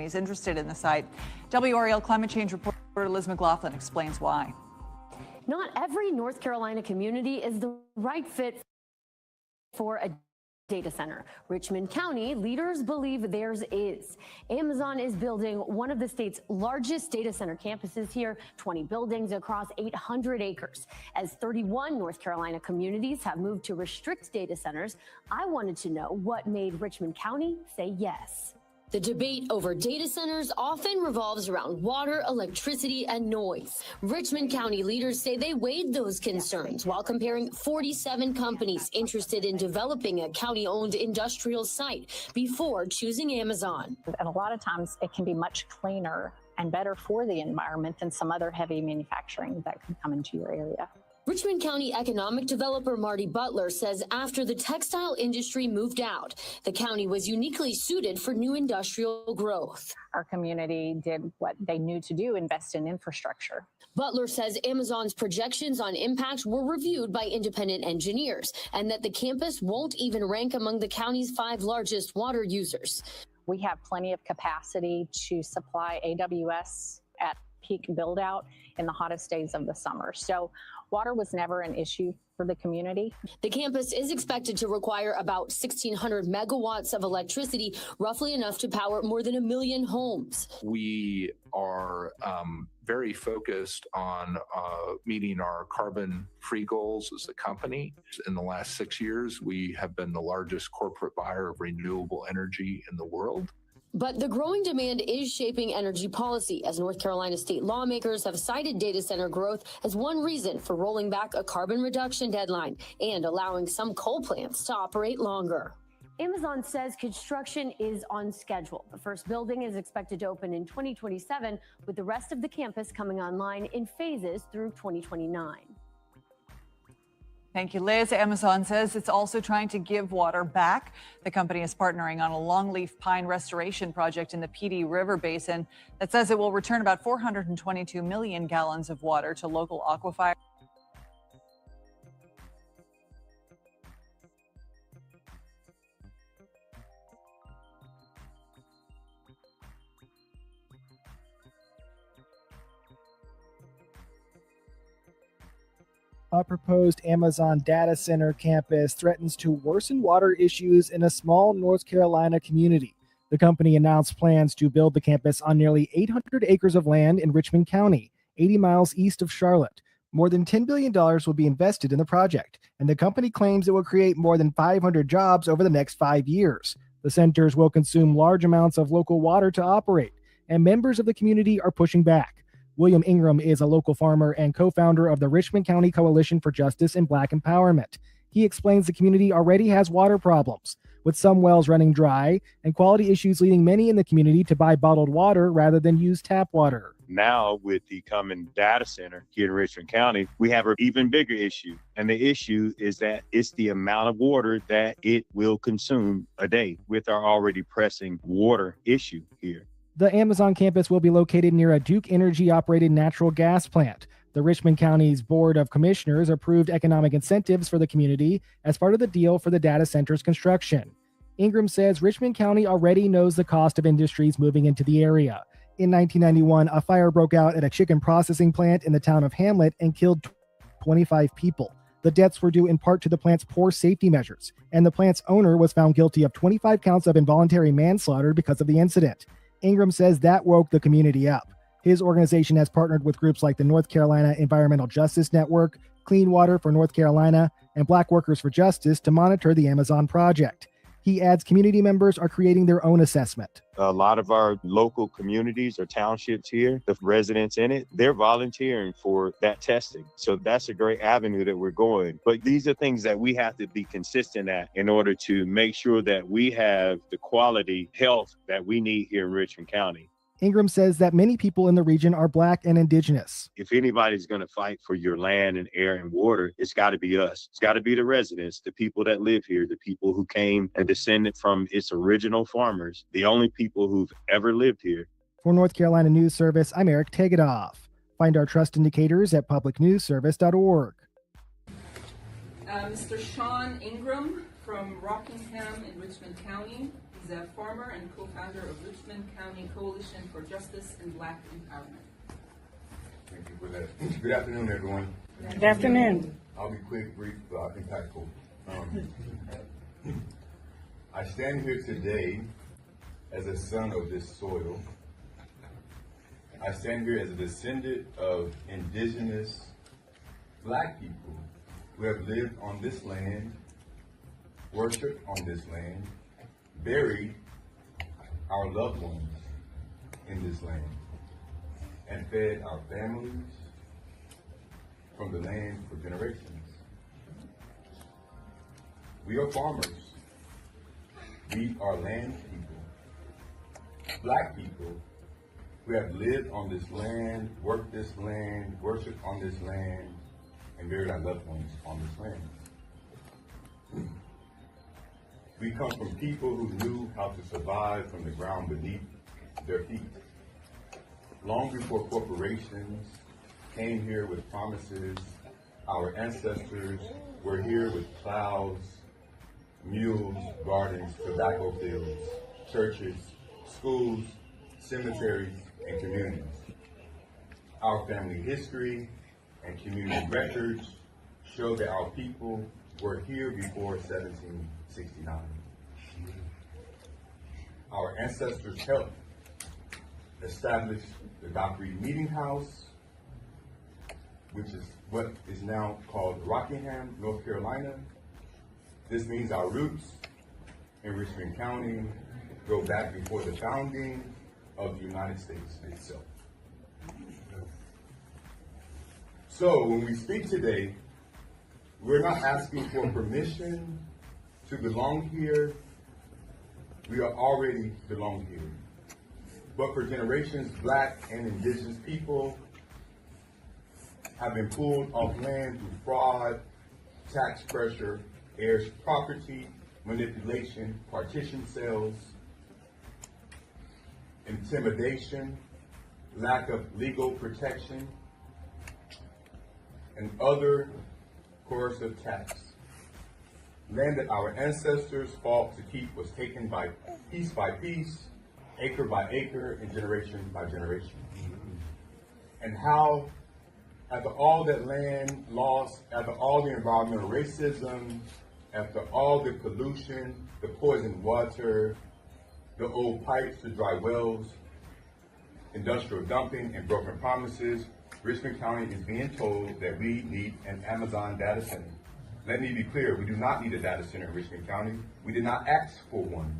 companies interested in the site. WRAL climate change reporter Liz McLaughlin explains why. Not every North Carolina community is the right fit for a data center. Richmond County leaders believe theirs is. Amazon is building one of the state's largest data center campuses here, 20 buildings across 800 acres. As 31 North Carolina communities have moved to restrict data centers, I wanted to know what made Richmond County say yes. The debate over data centers often revolves around water, electricity, and noise. Richmond County leaders say they weighed those concerns while comparing 47 companies interested in developing a county-owned industrial site before choosing Amazon. And a lot of times it can be much cleaner and better for the environment than some other heavy manufacturing that could come into your area. Richmond County economic developer Marty Butler says after the textile industry moved out, the county was uniquely suited for new industrial growth. Our community did what they knew to do, invest in infrastructure. Butler says Amazon's projections on impact were reviewed by independent engineers and that the campus won't even rank among the county's 5 largest water users. We have plenty of capacity to supply AWS at peak build out in the hottest days of the summer. So water was never an issue for the community. The campus is expected to require about 1,600 megawatts of electricity, roughly enough to power more than 1 million homes. We are very focused on meeting our carbon-free goals as a company. In the last 6 years, we have been the largest corporate buyer of renewable energy in the world. But the growing demand is shaping energy policy, as North Carolina state lawmakers have cited data center growth as one reason for rolling back a carbon reduction deadline and allowing some coal plants to operate longer. Amazon says construction is on schedule. The first building is expected to open in 2027, with the rest of the campus coming online in phases through 2029. Thank you, Liz. Amazon says it's also trying to give water back. The company is partnering on a longleaf pine restoration project in the PD River Basin that says it will return about 422 million gallons of water to local aquifers. A proposed Amazon data center campus threatens to worsen water issues in a small North Carolina community. The company announced plans to build the campus on nearly 800 acres of land in Richmond County, 80 miles east of Charlotte. More than $10 billion will be invested in the project, and the company claims it will create more than 500 jobs over the next 5 years. The centers will consume large amounts of local water to operate, and members of the community are pushing back. William Ingram is a local farmer and co-founder of the Richmond County Coalition for Justice and Black Empowerment. He explains the community already has water problems, with some wells running dry and quality issues leading many in the community to buy bottled water rather than use tap water. Now, with the coming data center here in Richmond County, we have an even bigger issue. And the issue is that it's the amount of water that it will consume a day with our already pressing water issue here. The Amazon campus will be located near a Duke Energy-operated natural gas plant. The Richmond County's Board of Commissioners approved economic incentives for the community as part of the deal for the data center's construction. Ingram says Richmond County already knows the cost of industries moving into the area. In 1991, a fire broke out at a chicken processing plant in the town of Hamlet and killed 25 people. The deaths were due in part to the plant's poor safety measures, and the plant's owner was found guilty of 25 counts of involuntary manslaughter because of the incident. Ingram says that woke the community up. His organization has partnered with groups like the North Carolina Environmental Justice Network, Clean Water for North Carolina, and Black Workers for Justice to monitor the Amazon project. He adds community members are creating their own assessment. A lot of our local communities or townships here, the residents in it, they're volunteering for that testing. So that's a great avenue that we're going. But these are things that we have to be consistent at in order to make sure that we have the quality health that we need here in Richmond County. Ingram says that many people in the region are Black and Indigenous. If anybody's going to fight for your land and air and water, it's got to be us. It's got to be the residents, the people that live here, the people who came and descended from its original farmers, the only people who've ever lived here. For North Carolina News Service, I'm Eric Tegedoff. Find our trust indicators at publicnewsservice.org. Mr. Sean Ingram from Rockingham in Richmond County. Zev Farmer and co-founder of Richmond County Coalition for Justice and Black Empowerment. Thank you for that. Good afternoon, everyone. Good afternoon. I'll be quick, brief, impactful. I stand here today as a son of this soil. I stand here as a descendant of indigenous Black people who have lived on this land, worshiped on this land, buried our loved ones in this land, and fed our families from the land for generations. We are farmers. We are land people, Black people who have lived on this land, worked this land, worshiped on this land, and buried our loved ones on this land. We come from people who knew how to survive from the ground beneath their feet. Long before corporations came here with promises, our ancestors were here with plows, mules, gardens, tobacco fields, churches, schools, cemeteries, and communities. Our family history and community records show that our people were here before 1769. Our ancestors helped establish the Dock Reed Meeting House, which is what is now called Rockingham, North Carolina. This means our roots in Richmond County go back before the founding of the United States itself. So when we speak today, we're not asking for permission to belong here. We are already belong here. But for generations, Black and indigenous people have been pulled off land through fraud, tax pressure, heirs property, manipulation, partition sales, intimidation, lack of legal protection, and other coercive tax. Land that our ancestors fought to keep was taken by piece, acre by acre, and generation by generation. And how, after all that land lost, after all the environmental racism, after all the pollution, the poisoned water, the old pipes, the dry wells, industrial dumping, and broken promises, Richmond County is being told that we need an Amazon data center. Let me be clear, we do not need a data center in Richmond County. We did not ask for one.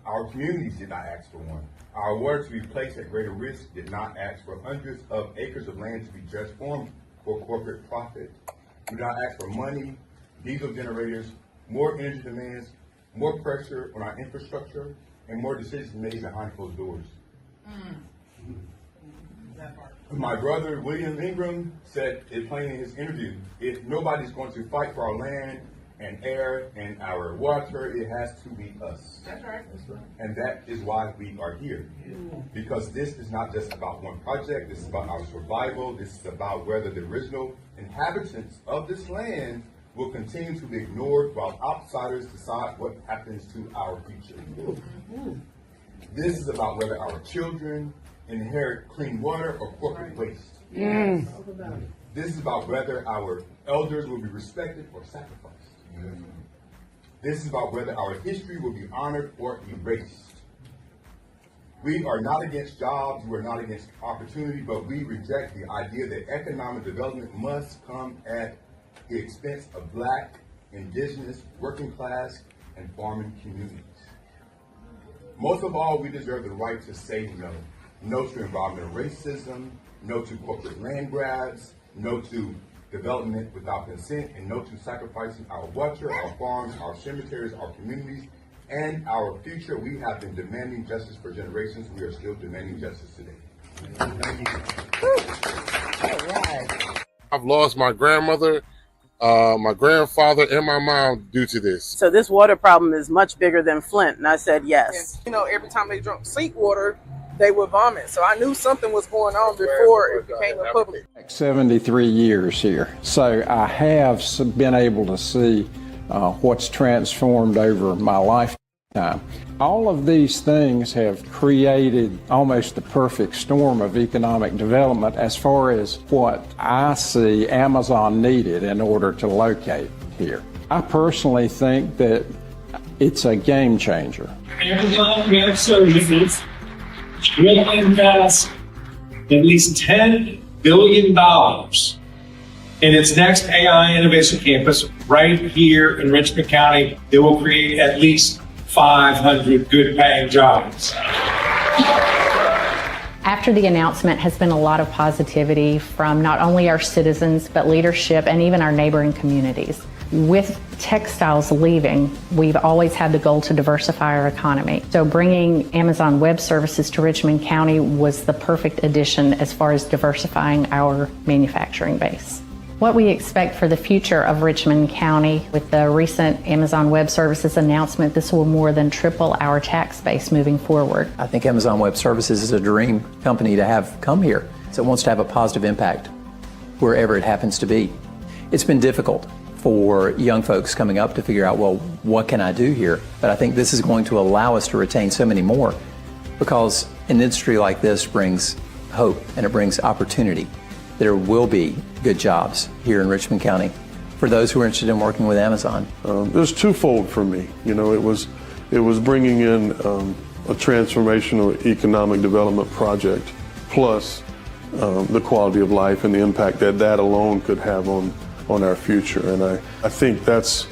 Our communities did not ask for one. Our water to be placed at greater risk did not ask for hundreds of acres of land to be transformed for corporate profit. We did not ask for money, diesel generators, more energy demands, more pressure on our infrastructure, and more decisions made behind closed doors. My brother, William Ingram, said it plain in his interview, if nobody's going to fight for our land and air and our water, it has to be us. That's right. And that is why we are here. Because this is not just about one project, this is about our survival, this is about whether the original inhabitants of this land will continue to be ignored while outsiders decide what happens to our future. This is about whether our children inherit clean water or corporate waste. This is about whether our elders will be respected or sacrificed. This is about whether our history will be honored or erased. We are not against jobs, we are not against opportunity, but we reject the idea that economic development must come at the expense of Black, indigenous, working class, and farming communities. Most of all, we deserve the right to say no. No to environmental racism, no to corporate land grabs, no to development without consent, and no to sacrificing our water, our farms, our cemeteries, our communities, and our future. We have been demanding justice for generations. We are still demanding justice today. Thank you. All right. I've lost my grandmother, my grandfather, and my mom due to this. So this water problem is much bigger than Flint, and I said yes. You know, every time they drank sink water, they would vomit. So I knew something was going on before it became a public. 73 years here. So I have been able to see what's transformed over my life. time. All of these things have created almost the perfect storm of economic development as far as what I see Amazon needed in order to locate here. I personally think that it's a game changer. Amazon Web Services will invest at least $10 billion in its next AI Innovation Campus right here in Richmond County. It will create at least 500 good-paying jobs. After the announcement has been a lot of positivity from not only our citizens, but leadership and even our neighboring communities. With textiles leaving, we've always had the goal to diversify our economy. So bringing Amazon Web Services to Richmond County was the perfect addition as far as diversifying our manufacturing base. What we expect for the future of Richmond County with the recent Amazon Web Services announcement, this will more than triple our tax base moving forward. I think Amazon Web Services is a dream company to have come here. So it wants to have a positive impact wherever it happens to be. It's been difficult for young folks coming up to figure out, well, what can I do here? But I think this is going to allow us to retain so many more, because an industry like this brings hope and it brings opportunity. There will be good jobs here in Richmond County for those who are interested in working with Amazon. There's twofold for me. You know, it was bringing in a transformational economic development project, plus the quality of life and the impact that that alone could have on our future. And I think that's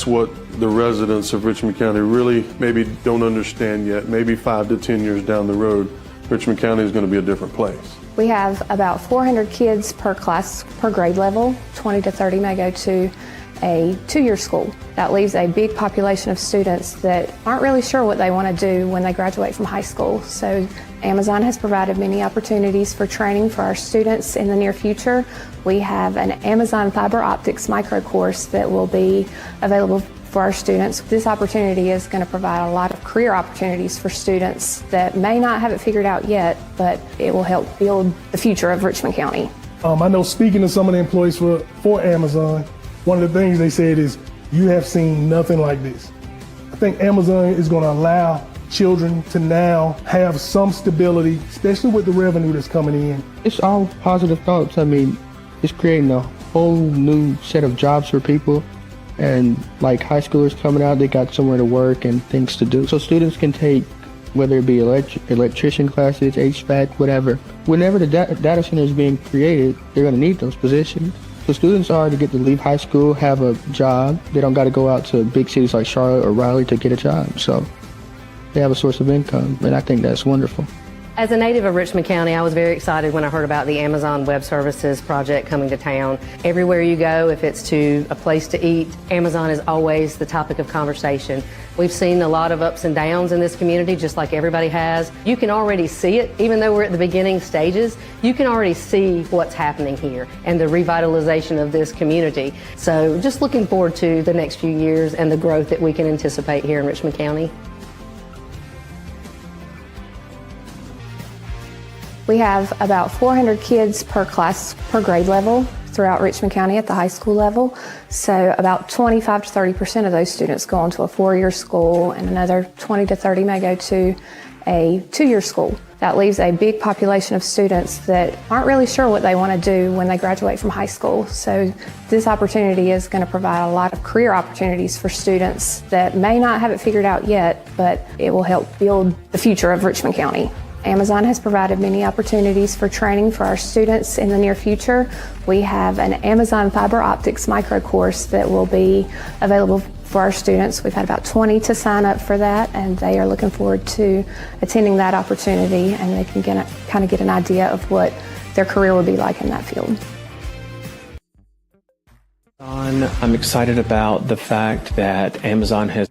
what the residents of Richmond County really maybe don't understand yet. Maybe 5 to 10 years down the road, Richmond County is going to be a different place. We have about 400 kids per class, per grade level. 20 to 30 may go to a 2-year school. That leaves a big population of students that aren't really sure what they want to do when they graduate from high school. So Amazon has provided many opportunities for training for our students in the near future. We have an Amazon fiber optics micro course that will be available for our students. This opportunity is going to provide a lot of career opportunities for students that may not have it figured out yet, but it will help build the future of Richmond County. I know, speaking to some of the employees for Amazon, one of the things they said is, you have seen nothing like this. I think Amazon is going to allow children to now have some stability, especially with the revenue that's coming in. It's all positive thoughts. I mean, it's creating a whole new set of jobs for people. And like high schoolers coming out, they got somewhere to work and things to do. So students can take, whether it be electrician classes, HVAC, whatever. Whenever the data center is being created, they're going to need those positions. So students are to get to leave high school, have a job. They don't got to go out to big cities like Charlotte or Raleigh to get a job. So they have a source of income, and I think that's wonderful. As a native of Richmond County, I was very excited when I heard about the Amazon Web Services project coming to town. Everywhere you go, if it's to a place to eat, Amazon is always the topic of conversation. We've seen a lot of ups and downs in this community, just like everybody has. You can already see it, even though we're at the beginning stages, you can already see what's happening here and the revitalization of this community. So just looking forward to the next few years and the growth that we can anticipate here in Richmond County. We have about 400 kids per class, per grade level throughout Richmond County at the high school level. So about 25 to 30% of those students go on to a 4-year school, and another 20 to 30 may go to a 2-year school. That leaves a big population of students that aren't really sure what they want to do when they graduate from high school. So this opportunity is going to provide a lot of career opportunities for students that may not have it figured out yet, but it will help build the future of Richmond County. Amazon has provided many opportunities for training for our students in the near future. We have an Amazon fiber optics micro course that will be available for our students. We've had about 20 to sign up for that, and they are looking forward to attending that opportunity, and they can kind of get an idea of what their career will be like in that field. I'm excited about the fact that Amazon has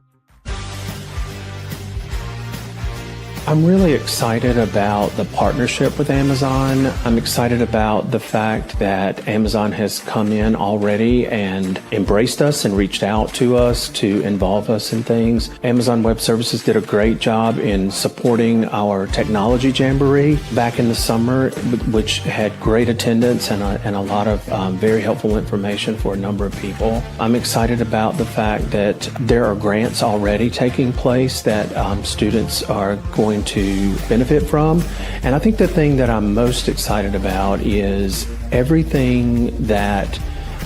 I'm really excited about the partnership with Amazon. I'm excited about the fact that Amazon has come in already and embraced us and reached out to us to involve us in things. Amazon Web Services did a great job in supporting our technology jamboree back in the summer, which had great attendance and a lot of very helpful information for a number of people. I'm excited about the fact that there are grants already taking place that students are going to benefit from. And I think the thing that I'm most excited about is everything that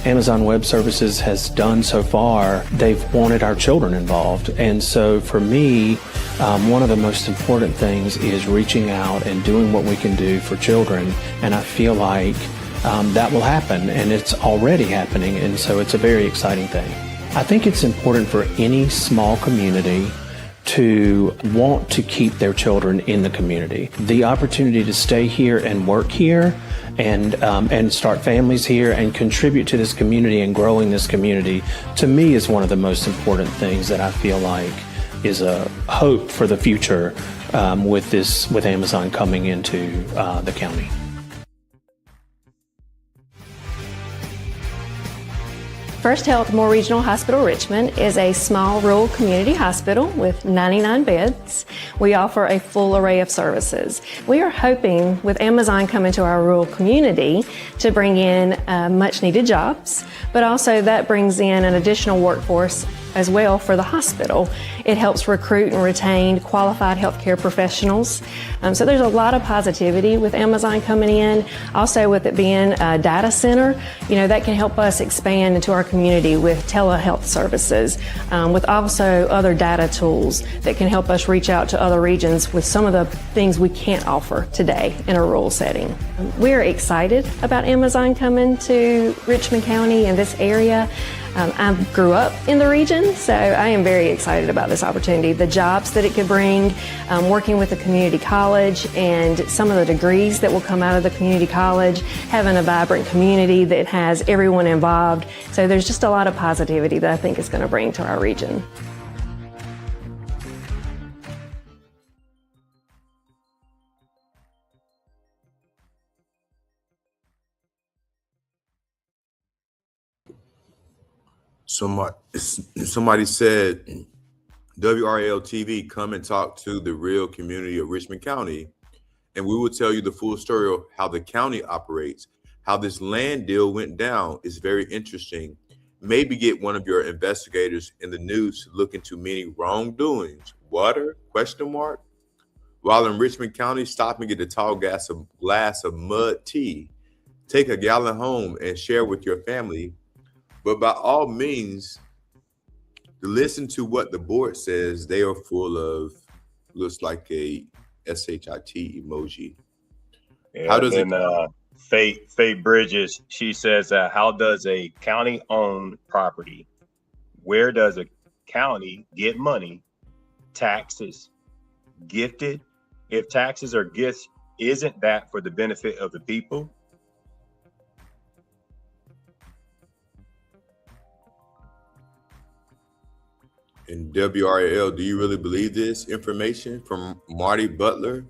Amazon Web Services has done so far. They've wanted our children involved. And so for me, one of the most important things is reaching out and doing what we can do for children. And I feel like that will happen, and it's already happening. And so it's a very exciting thing. I think it's important for any small community to want to keep their children in the community. The opportunity to stay here and work here and start families here and contribute to this community and growing this community, to me, is one of the most important things that I feel like is a hope for the future with Amazon coming into the county. First Health Moore Regional Hospital Richmond is a small rural community hospital with 99 beds. We offer a full array of services. We are hoping with Amazon coming to our rural community to bring in much needed jobs, but also that brings in an additional workforce as well for the hospital. It helps recruit and retain qualified healthcare professionals. So there's a lot of positivity with Amazon coming in. Also with it being a data center, that can help us expand into our community with telehealth services, with also other data tools that can help us reach out to other regions with some of the things we can't offer today in a rural setting. We're excited about Amazon coming to Richmond County and this area. I grew up in the region, so I am very excited about this opportunity. The jobs that it could bring, working with the community college and some of the degrees that will come out of the community college, having a vibrant community that has everyone involved. So there's just a lot of positivity that I think is going to bring to our region. Somebody said, WRL TV, come and talk to the real community of Richmond County, and we will tell you the full story of how the county operates, how this land deal went down. Is very interesting. Maybe get one of your investigators in the news to look into many wrongdoings. Water? ? While in Richmond County, stop and get a tall glass of mud tea. Take a gallon home and share with your family. But by all means, listen to what the board says. They are full of, looks like a SHIT emoji. Yeah, how does Faye Bridges, she says, how does a county-owned property, where does a county get money, taxes, gifted? If taxes are gifts, isn't that for the benefit of the people? In WRL, do you really believe this information? From Marty Butler.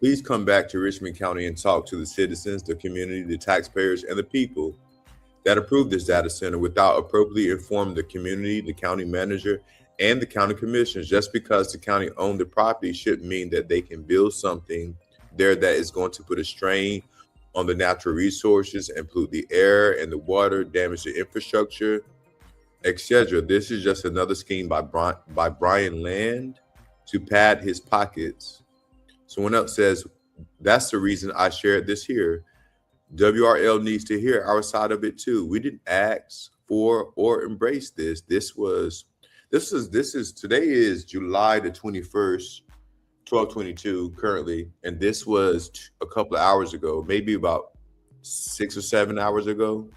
Please come back to Richmond County and talk to the citizens, the community, the taxpayers, and the people that approved this data center without appropriately informing the community, the county manager, and the county commissioners. Just because the county owned the property shouldn't mean that they can build something there that is going to put a strain on the natural resources and pollute the air and the water, damage the infrastructure, etc. This is just another scheme by Brian Land to pad his pockets. Someone else says, that's the reason I shared this here. WRL needs to hear our side of it too. We didn't ask for or embrace this. Today is July the 21st, 12:22 currently, and this was a couple of hours ago, maybe about 6 or 7 hours ago.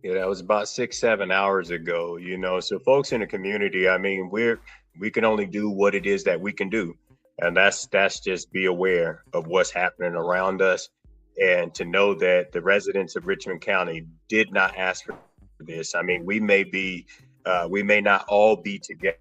Yeah, that was about 6, 7 hours ago, So folks in the community, I mean, we can only do what it is that we can do. And that's just be aware of what's happening around us. And to know that the residents of Richmond County did not ask for this. I mean, we may not all be together,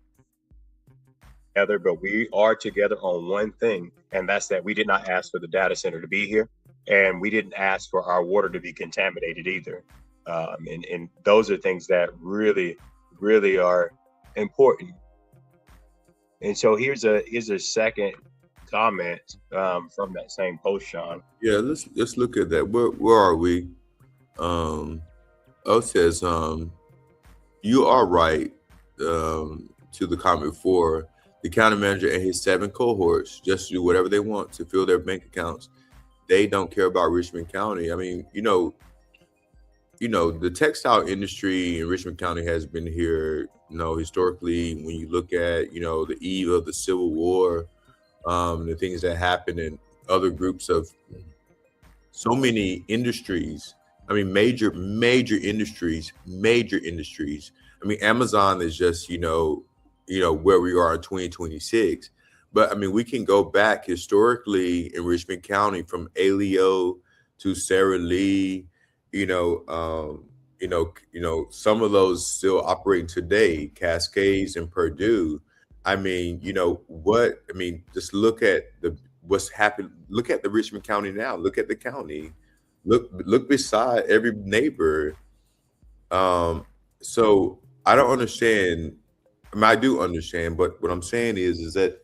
but we are together on one thing, and that's that we did not ask for the data center to be here, and we didn't ask for our water to be contaminated either. And those are things that really, really are important. And so here's a second comment from that same post, Sean. Yeah, let's look at that. Where are we? O says, you are right. To the comment before, the county manager and his 7 cohorts just do whatever they want to fill their bank accounts. They don't care about Richmond County. I mean, you know, the textile industry in Richmond County has been here, historically. When you look at, the eve of the Civil War, the things that happened in other groups of so many industries. I mean, major industries. I mean, Amazon is just, where we are in 2026. But I mean, we can go back historically in Richmond County from Aleo to Sara Lee, some of those still operating today, Cascades and Purdue. I mean, just look at what's happened. Look at the Richmond County now. Look at the county. Look beside every neighbor. So I don't understand. I mean, I do understand, but what I'm saying is that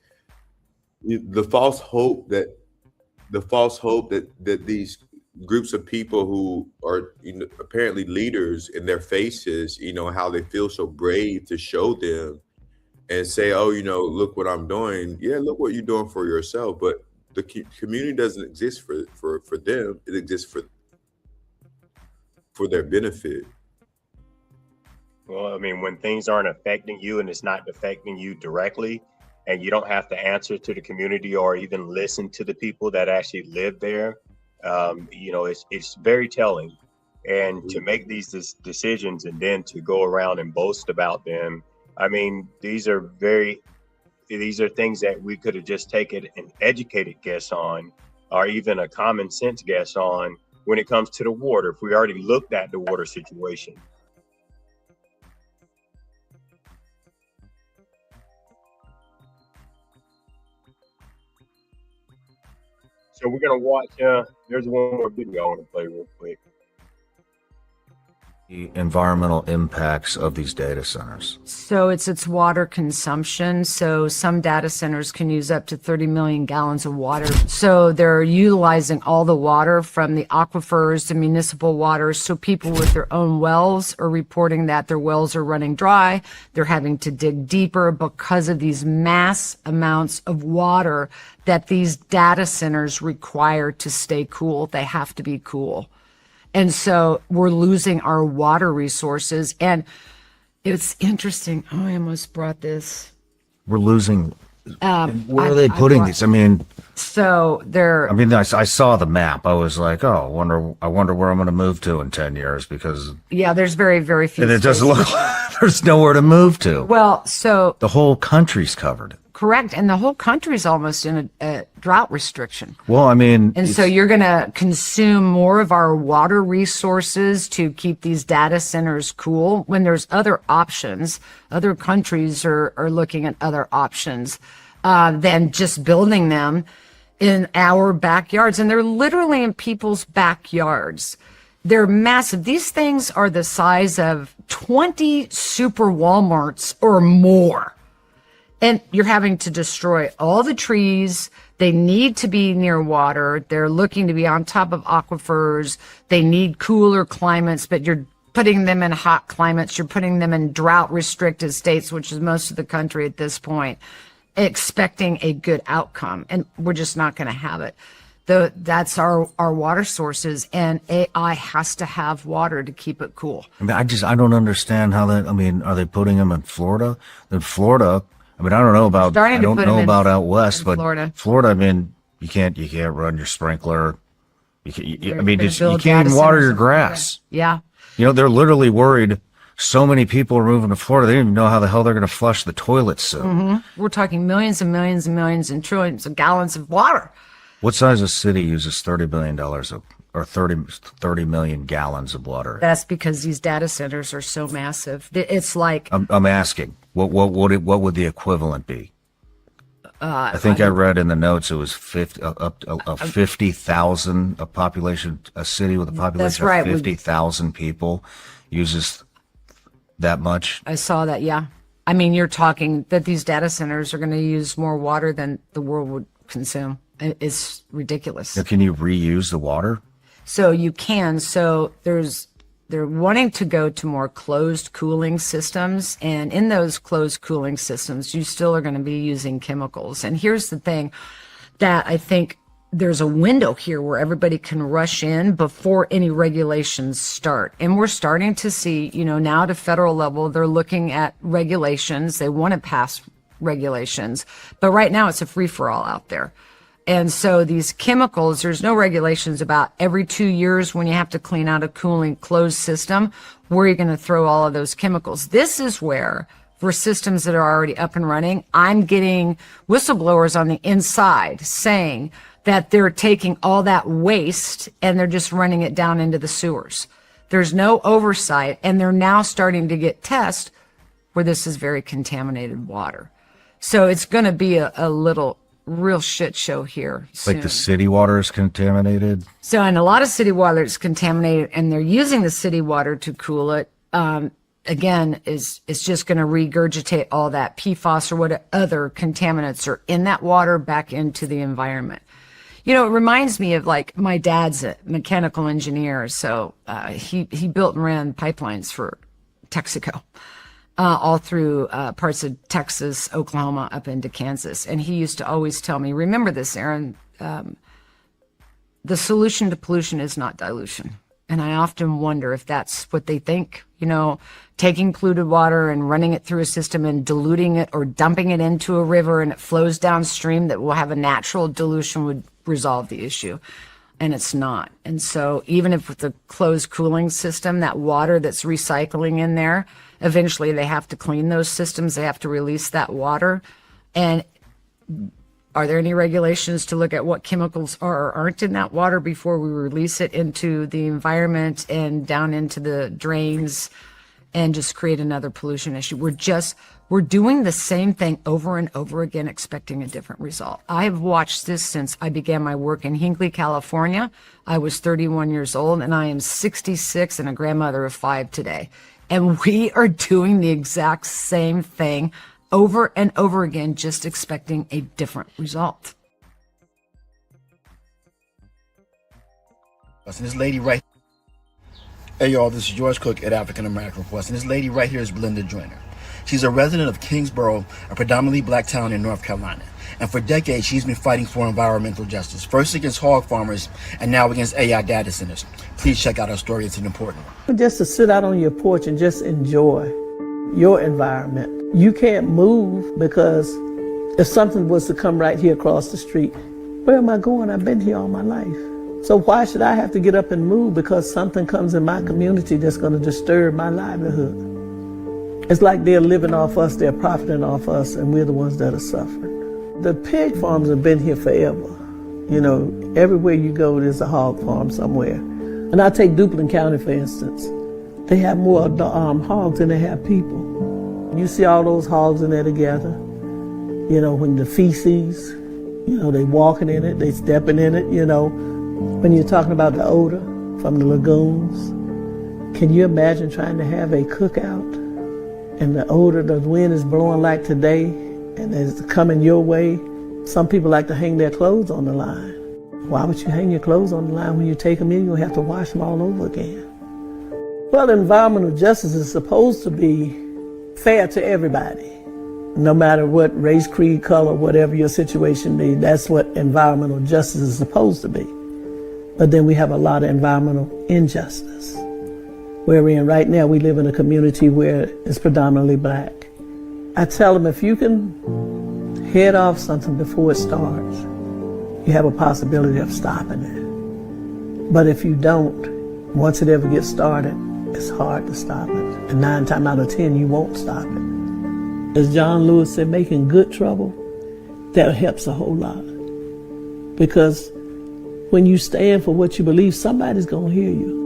the false hope that these groups of people who are apparently leaders in their faces, how they feel so brave to show them and say, oh, look what I'm doing. Yeah, look what you're doing for yourself. But the community doesn't exist for them. It exists for their benefit. Well, I mean, when things aren't affecting you and it's not affecting you directly, and you don't have to answer to the community or even listen to the people that actually live there, it's very telling. And to make these decisions and then to go around and boast about them, I mean, these are things that we could have just taken an educated guess on, or even a common sense guess on when it comes to the water, if we already looked at the water situation. So we're going to watch, there's one more video I want to play real quick. The environmental impacts of these data centers. So it's water consumption. So some data centers can use up to 30 million gallons of water. So they're utilizing all the water from the aquifers to municipal water. So people with their own wells are reporting that their wells are running dry. They're having to dig deeper because of these mass amounts of water that these data centers require to stay cool. They have to be cool. And so we're losing our water resources. And it's interesting. Oh, I almost brought this. We're losing. Where are they putting these? I mean, so they're. I mean, I saw the map. I was like, oh, I wonder where I'm going to move to in 10 years because. Yeah, there's very, very few. And it doesn't look like there's nowhere to move to. Well, so. The whole country's covered. Correct. And the whole country's almost in a drought restriction. Well, I mean. And so you're going to consume more of our water resources to keep these data centers cool when there's other options. Other countries are looking at other options than just building them in our backyards. And they're literally in people's backyards. They're massive. These things are the size of 20 super Walmarts or more. And you're having to destroy all the trees. They need to be near water. They're looking to be on top of aquifers. They need cooler climates, but you're putting them in hot climates. You're putting them in drought restricted states, which is most of the country at this point, expecting a good outcome. And we're just not going to have it. That's our water sources, and AI has to have water to keep it cool. I mean, I don't understand how that, I mean, are they putting them in Florida? In Florida, I mean, I don't know about out west, but Florida, I mean, you can't run your sprinkler. You can't even water your grass. Yeah. They're literally worried. So many people are moving to Florida. They don't even know how the hell they're going to flush the toilets soon. Mm-hmm. We're talking millions and millions and millions and trillions of gallons of water. What size of city uses $30 billion of or 30 million gallons of water. That's because these data centers are so massive. It's like I'm asking, what would the equivalent be? I think I read in the notes it was 50,000 a population, a city with a population of 50,000 people uses that much. I saw that, yeah. I mean, you're talking that these data centers are going to use more water than the world would consume. It's ridiculous. Now, can you reuse the water? So you can. So they're wanting to go to more closed cooling systems. And in those closed cooling systems, you still are going to be using chemicals. And here's the thing that I think there's a window here where everybody can rush in before any regulations start. And we're starting to see, now at a federal level, they're looking at regulations. They want to pass regulations. But right now it's a free-for-all out there. And so these chemicals, there's no regulations about every 2 years when you have to clean out a cooling closed system, where you're going to throw all of those chemicals. This is where, for systems that are already up and running, I'm getting whistleblowers on the inside saying that they're taking all that waste and they're just running it down into the sewers. There's no oversight, and they're now starting to get tests where this is very contaminated water. So it's going to be a little real shit show here soon. Like the city water is contaminated? So, and a lot of city water is contaminated, and they're using the city water to cool it. Again, it's just going to regurgitate all that PFAS or what other contaminants are in that water back into the environment. It reminds me of, like, my dad's a mechanical engineer, so he built and ran pipelines for Texaco. All through parts of Texas, Oklahoma, up into Kansas. And he used to always tell me, remember this, Aaron, the solution to pollution is not dilution. And I often wonder if that's what they think, taking polluted water and running it through a system and diluting it or dumping it into a river and it flows downstream that will have a natural dilution would resolve the issue. And it's not. And so even if with the closed cooling system, that water that's recycling in there, eventually they have to clean those systems. They have to release that water. And are there any regulations to look at what chemicals are or aren't in that water before we release it into the environment and down into the drains and just create another pollution issue? We're doing the same thing over and over again, expecting a different result. I've watched this since I began my work in Hinckley, California. I was 31 years old, and I am 66 and a grandmother of 5 today. And we are doing the exact same thing over and over again, just expecting a different result. And this lady right, hey y'all, this is George Cook at African American Request, and this lady right here is Belinda Joyner. She's a resident of Kingsborough, a predominantly black town in North Carolina. And for decades, she's been fighting for environmental justice, first against hog farmers and now against AI data centers. Please check out our story. It's an important one. Just to sit out on your porch and just enjoy your environment. You can't move because if something was to come right here across the street, where am I going? I've been here all my life. So why should I have to get up and move because something comes in my community that's going to disturb my livelihood? It's like they're living off us, they're profiting off us, and we're the ones that are suffering. The pig farms have been here forever. Everywhere you go, there's a hog farm somewhere. And I take Duplin County, for instance. They have more hogs than they have people. You see all those hogs in there together. When the feces, they walking in it, they stepping in it, When you're talking about the odor from the lagoons, can you imagine trying to have a cookout and the odor, the wind is blowing like today and it's coming your way? Some people like to hang their clothes on the line. Why would you hang your clothes on the line when you take them in? You'll have to wash them all over again. Well, environmental justice is supposed to be fair to everybody, no matter what race, creed, color, whatever your situation may be. That's what environmental justice is supposed to be. But then we have a lot of environmental injustice. Where we're in right now, we live in a community where it's predominantly black. I tell them, if you can head off something before it starts, you have a possibility of stopping it. But if you don't, once it ever gets started, it's hard to stop it. And 9 times out of 10, you won't stop it. As John Lewis said, making good trouble, that helps a whole lot. Because When you stand for what you believe, somebody's going to hear you.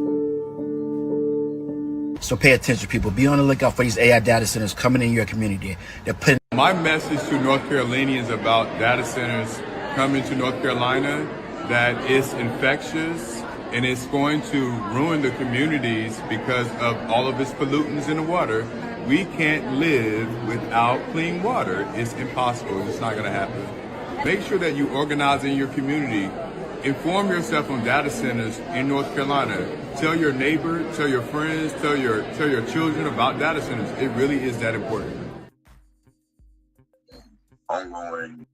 So pay attention, people. Be on the lookout for these AI data centers coming in your community. They're putting. My message to North Carolinians about data centers coming to North Carolina, that it's infectious and it's going to ruin the communities because of all of its pollutants in the water. We can't live without clean water. It's impossible. It's not going to happen. Make sure that you organize in your community. Inform yourself on data centers in North Carolina. Tell your neighbor, tell your friends, tell your children about data centers. It really is that important. Ongoing